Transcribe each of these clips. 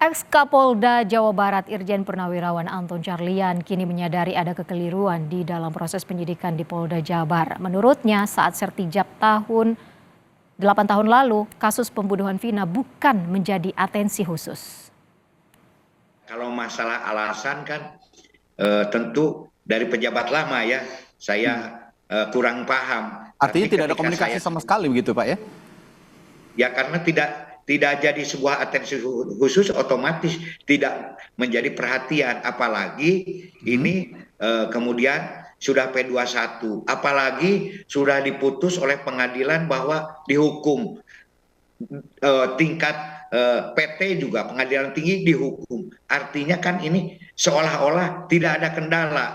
Ex-Kapolda Jawa Barat Irjen Purnawirawan Anton Carlyan kini menyadari ada kekeliruan di dalam proses penyidikan di Polda Jabar. Menurutnya saat sertijab 8 tahun lalu, kasus pembunuhan Vina bukan menjadi atensi khusus. Kalau masalah alasan kan tentu dari pejabat lama ya, saya kurang paham. Artinya tidak ada komunikasi sama sekali begitu Pak ya? Ya karena tidak jadi sebuah atensi khusus, otomatis tidak menjadi perhatian, apalagi ini kemudian sudah P21, apalagi sudah diputus oleh pengadilan bahwa dihukum, tingkat PT juga pengadilan tinggi dihukum, artinya kan ini seolah-olah tidak ada kendala.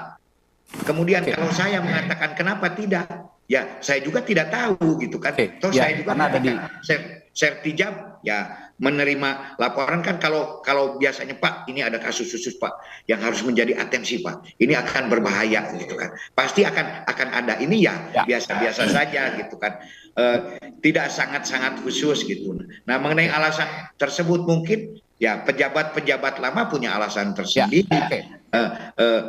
Kemudian kalau saya mengatakan kenapa tidak, ya saya juga tidak tahu gitu kan. Toh saya juga sertijab ya menerima laporan kan, kalau biasanya Pak ini ada kasus khusus Pak yang harus menjadi atensi Pak, ini akan berbahaya gitu kan, pasti akan ada, ini ya biasa-biasa saja gitu kan, tidak sangat-sangat khusus gitu. Nah mengenai alasan tersebut mungkin ya pejabat-pejabat lama punya alasan tersendiri.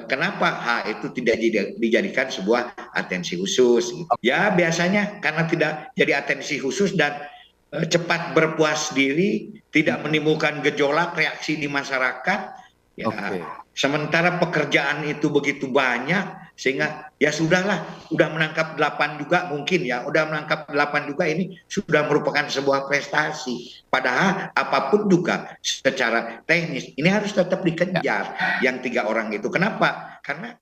Kenapa itu tidak dijadikan sebuah atensi khusus gitu. Ya biasanya karena tidak jadi atensi khusus dan cepat berpuas diri, tidak menimbulkan gejolak reaksi di masyarakat ya. Sementara pekerjaan itu begitu banyak sehingga ya sudahlah, udah menangkap 8 juga mungkin ya, udah menangkap 8 juga, ini sudah merupakan sebuah prestasi. Padahal apapun juga secara teknis ini harus tetap dikejar yang 3 orang itu. Kenapa? Karena